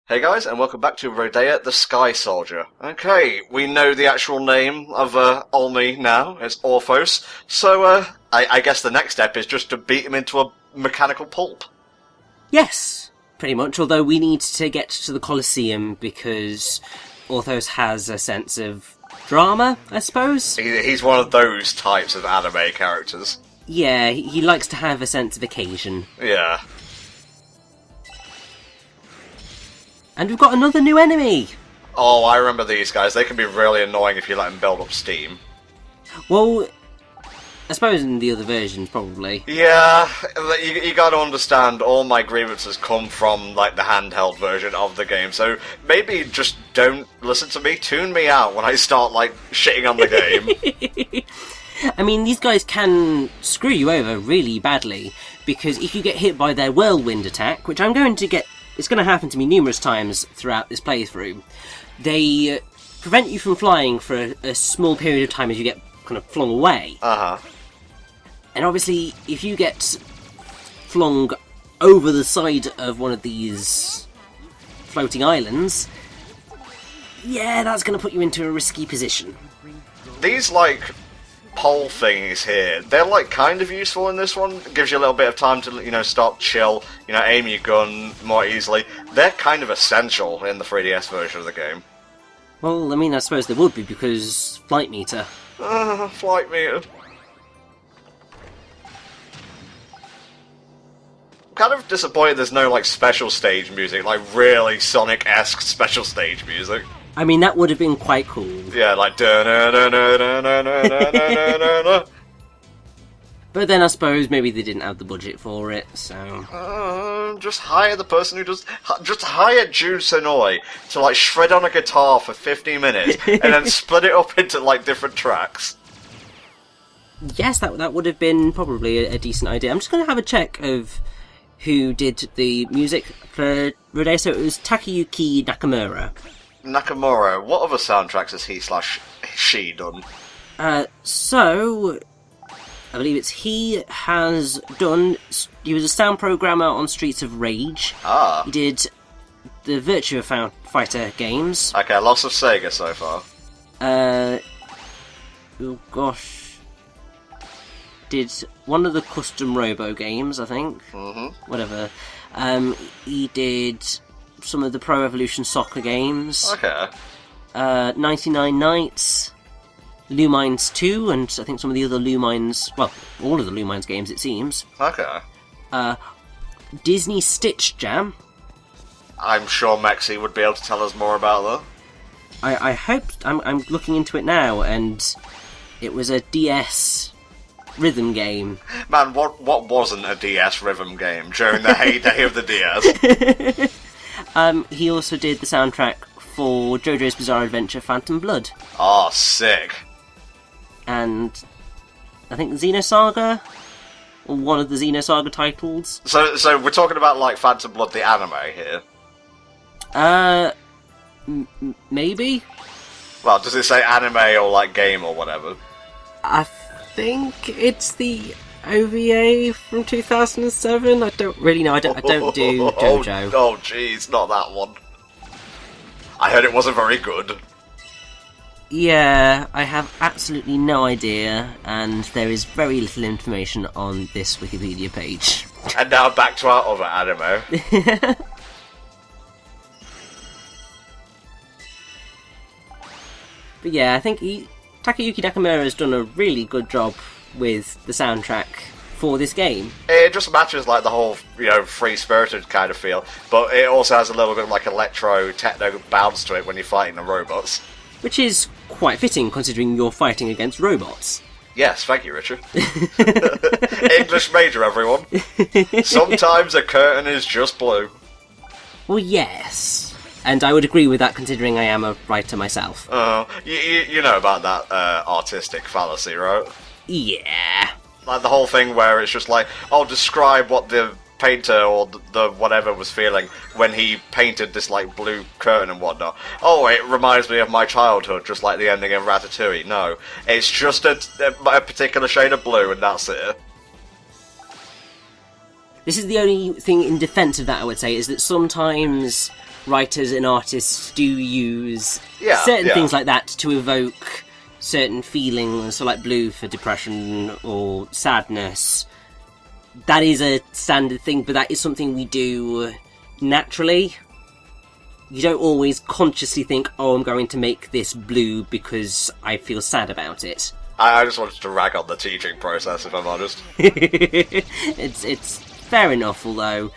Hey guys, and welcome back to Rodea the Sky Soldier. Okay, we know the actual name of Olmi now. It's Orthos. So, I guess the next step is just to beat him into a mechanical pulp. Yes, pretty much, although we need to get to the Colosseum because Orthos has a sense of drama, I suppose. He's one of those types of anime characters. Yeah, he likes to have a sense of occasion. Yeah. And we've got another new enemy! Oh, I remember these guys. They can be really annoying if you let them build up steam. Well, I suppose in the other versions, probably. Yeah, you gotta understand, all my grievances come from, like, the handheld version of the game, so maybe just don't listen to me, tune me out when I start, like, shitting on the game. I mean, these guys can screw you over really badly, because if you get hit by their whirlwind attack, which it's going to happen to me numerous times throughout this playthrough, they prevent you from flying for a small period of time as you get kind of flung away. Uh-huh. And obviously, if you get flung over the side of one of these floating islands, yeah, that's going to put you into a risky position. These, like, pole things here, they're, like, kind of useful in this one. It gives you a little bit of time to, you know, stop, chill, you know, aim your gun more easily. They're kind of essential in the 3DS version of the game. Well, I mean, I suppose they would be, because flight meter. Flight meter. Kind of disappointed there's no, like, special stage music, like, really Sonic-esque special stage music. I mean, that would have been quite cool. Yeah, like da-na-na-na-na-na-na-na-na-na. But then I suppose maybe they didn't have the budget for it, so... Just hire the person who does... Just hire Jun Senoi to, like, shred on a guitar for 15 minutes, and then split it up into, like, different tracks. Yes, that would have been probably a decent idea. I'm just going to have a check of who did the music for Rodea. So it was Takayuki Nakamura. Nakamura, what other soundtracks has he/she done? So, I believe he was a sound programmer on Streets of Rage. Ah. He did the Virtua Fighter games. Okay, lots of Sega so far. Oh gosh. Did one of the custom Robo games, I think. Mm-hmm. Whatever. He did some of the Pro Evolution Soccer games. Okay. 99 Nights, Lumines 2, and I think some of the other Lumines... Well, all of the Lumines games, it seems. Okay. Disney Stitch Jam. I'm sure Mexi would be able to tell us more about that. I hope... I'm looking into it now, and it was a DS rhythm game. Man, what wasn't a DS rhythm game during the heyday of the DS? He also did the soundtrack for JoJo's Bizarre Adventure Phantom Blood. Oh, sick. And I think Xenosaga, or one of the Xenosaga titles. So we're talking about, like, Phantom Blood, the anime here? Maybe? Well, does it say anime or, like, game or whatever? I think it's the OVA from 2007. I don't really know. I don't do JoJo. Oh, jeez, not that one. I heard it wasn't very good. Yeah, I have absolutely no idea, and there is very little information on this Wikipedia page. And now back to our other anime. But yeah, I think Takayuki Nakamura has done a really good job with the soundtrack for this game. It just matches, like, the whole, you know, free-spirited kind of feel, but it also has a little bit of, like, electro-techno bounce to it when you're fighting the robots. Which is quite fitting, considering you're fighting against robots. Yes, thank you, Richard. English major, everyone. Sometimes a curtain is just blue. Well, yes. And I would agree with that, considering I am a writer myself. You know about that artistic fallacy, right? Yeah. Like the whole thing where it's just like, oh, describe what the painter or the whatever was feeling when he painted this, like, blue curtain and whatnot. Oh, it reminds me of my childhood, just like the ending of Ratatouille. No, it's just a particular shade of blue and that's it. This is the only thing in defence of that, I would say, is that sometimes writers and artists do use certain things like that to evoke certain feelings, so like blue for depression or sadness. That is a standard thing, but that is something we do naturally. You don't always consciously think, oh, I'm going to make this blue because I feel sad about it. I just wanted to rag on the teaching process, if I'm honest. It's fair enough, although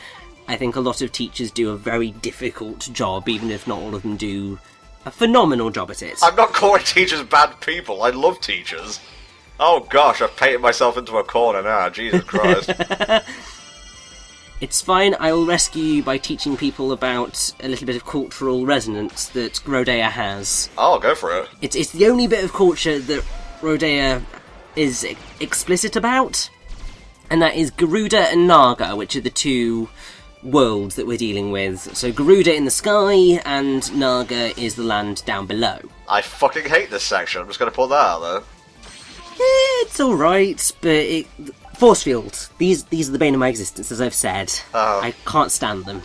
I think a lot of teachers do a very difficult job, even if not all of them do a phenomenal job at it. I'm not calling teachers bad people. I love teachers. Oh gosh, I've painted myself into a corner now. Jesus Christ. It's fine, I will rescue you by teaching people about a little bit of cultural resonance that Rodea has. Oh, go for it. It's the only bit of culture that Rodea is explicit about, and that is Garuda and Naga, which are the two worlds that we're dealing with. So Garuda in the sky, and Naga is the land down below. I fucking hate this section, I'm just going to put that out there. It's alright, but force field. These are the bane of my existence, as I've said. Oh. I can't stand them.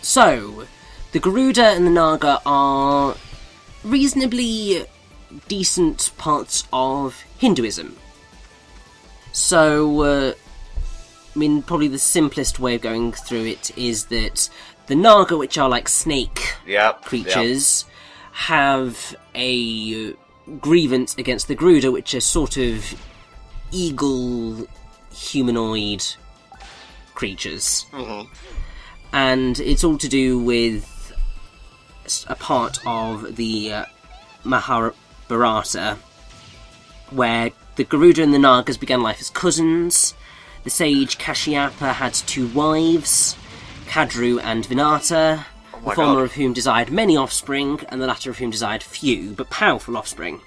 So, the Garuda and the Naga are reasonably decent parts of Hinduism. So, I mean, probably the simplest way of going through it is that the Naga, which are like snake creatures, have a grievance against the Garuda, which are sort of eagle humanoid creatures. Mm-hmm. And it's all to do with a part of the Mahabharata where the Garuda and the Nagas began life as cousins. The sage Kashyapa had two wives, Kadru and Vinata, the former of whom desired many offspring, and the latter of whom desired few, but powerful offspring.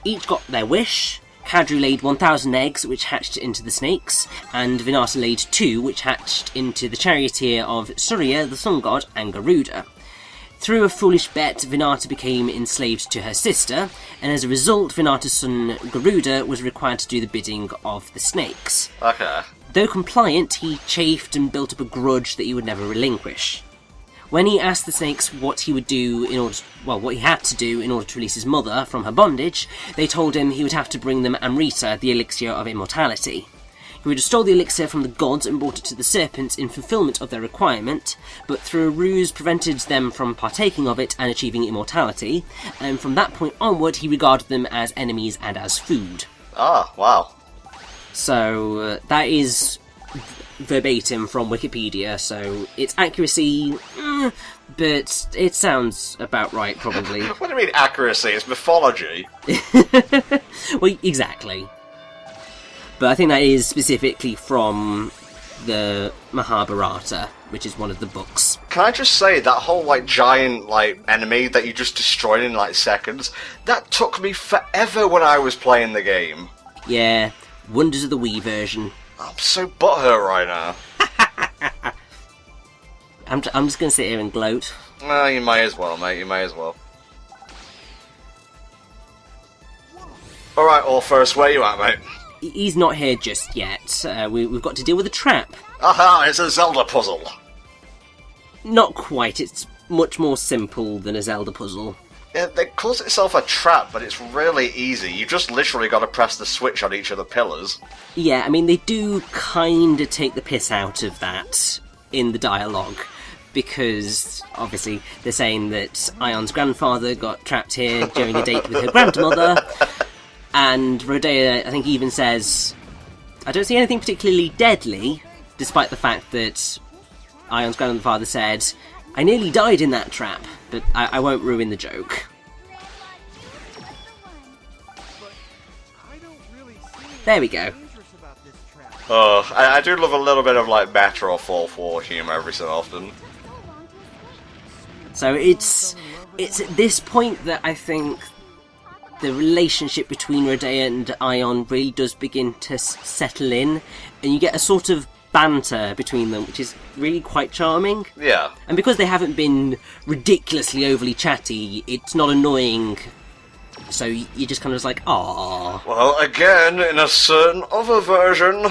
Each got their wish. Kadru laid 1,000 eggs, which hatched into the snakes, and Vinata laid 2, which hatched into the charioteer of Surya, the sun god, and Garuda. Through a foolish bet, Vinata became enslaved to her sister, and as a result, Vinata's son Garuda was required to do the bidding of the snakes. Okay. Though compliant, he chafed and built up a grudge that he would never relinquish. When he asked the snakes what he would do what he had to do in order to release his mother from her bondage, they told him he would have to bring them Amrita, the elixir of immortality. He would have stole the elixir from the gods and brought it to the serpents in fulfillment of their requirement, but through a ruse prevented them from partaking of it and achieving immortality, and from that point onward he regarded them as enemies and as food. Ah, wow. So that is verbatim from Wikipedia, so its accuracy, but it sounds about right, probably. What do you mean accuracy? It's mythology. Well, exactly. But I think that is specifically from the Mahabharata, which is one of the books. Can I just say, that whole, giant, enemy that you just destroyed in, seconds, that took me forever when I was playing the game. Yeah, Wonders of the Wii version. I'm so butthurt right now. I'm just going to sit here and gloat. No, you may as well, mate, you may as well. Alright, Orthos, where you at, mate? He's not here just yet. We've got to deal with a trap. Aha, it's a Zelda puzzle. Not quite, it's much more simple than a Zelda puzzle. Yeah, it calls itself a trap, but it's really easy. You just literally got to press the switch on each of the pillars. Yeah, I mean, they do kind of take the piss out of that in the dialogue, because, obviously, they're saying that Ion's grandfather got trapped here during a date with her grandmother, and Rodea, I think, even says, I don't see anything particularly deadly, despite the fact that Ion's grandfather said, I nearly died in that trap, but I won't ruin the joke. There we go. Oh, I do love a little bit of Metro or 4-4 humour every so often. So it's at this point that I think the relationship between Rodea and Ion really does begin to settle in, and you get a sort of banter between them, which is really quite charming. Yeah. And because they haven't been ridiculously overly chatty, it's not annoying. So you're just kind of like, aww. Well, again, in a certain other version.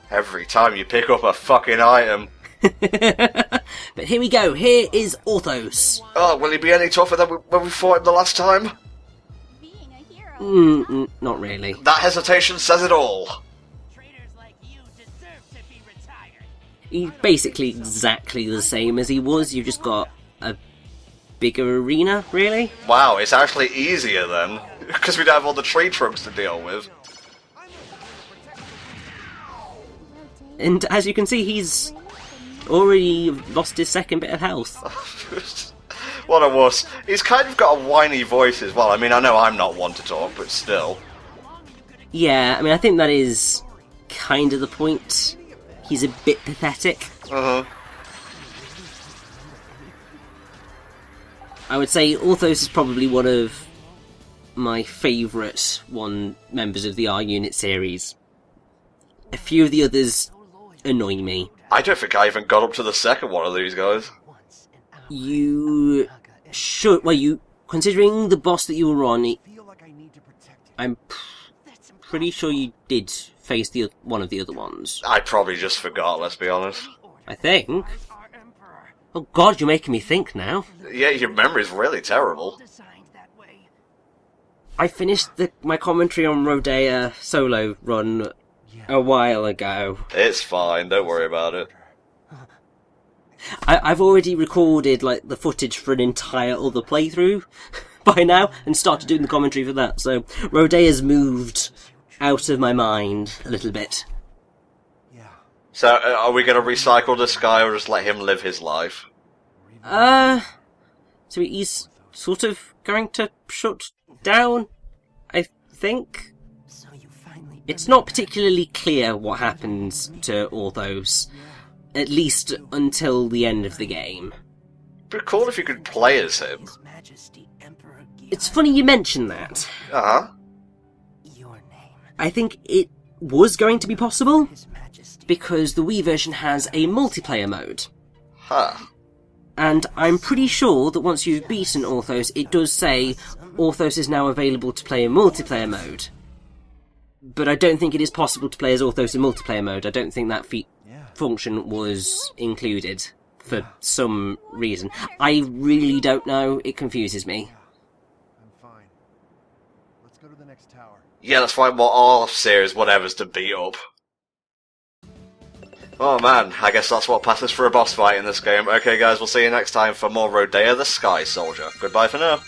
Every time you pick up a fucking item. But here we go. Here is Orthos. Oh, will he be any tougher than when we fought him the last time? Not really. That hesitation says it all. He's basically exactly the same as he was. You've just got a bigger arena, really. Wow, it's actually easier then. Because we don't have all the tree trunks to deal with. And as you can see, he's already lost his second bit of health. What a wuss. He's kind of got a whiny voice as well. I mean, I know I'm not one to talk, but still. Yeah, I mean, I think that is kind of the point. He's a bit pathetic. Uh-huh. I would say Orthos is probably one of my favourite members of the R-Unit series. A few of the others annoy me. I don't think I even got up to the second one of these guys. You should... Well, considering the boss that you were on, I'm pretty sure you did face one of the other ones. I probably just forgot, let's be honest. I think. Oh god, you're making me think now. Yeah, your memory's really terrible. I finished my commentary on Rodea solo run a while ago. It's fine, don't worry about it. I've already recorded the footage for an entire other playthrough by now and started doing the commentary for that, so Rodea's moved out of my mind a little bit. So, are we going to recycle this guy or just let him live his life? So he's sort of going to shut down, I think. It's not particularly clear what happens to Orthos, at least until the end of the game. It'd be cool if you could play as him. It's funny you mention that. Uh-huh. I think it was going to be possible, because the Wii version has a multiplayer mode. Huh. And I'm pretty sure that once you've beaten Orthos, it does say Orthos is now available to play in multiplayer mode. But I don't think it is possible to play as Orthos in multiplayer mode. I don't think that function was included for some reason. I really don't know. It confuses me. I'm fine. Let's go to the next tower. Yeah, let's find more R-series whatevers to beat up. Oh man, I guess that's what passes for a boss fight in this game. Okay guys, we'll see you next time for more Rodea the Sky Soldier. Goodbye for now.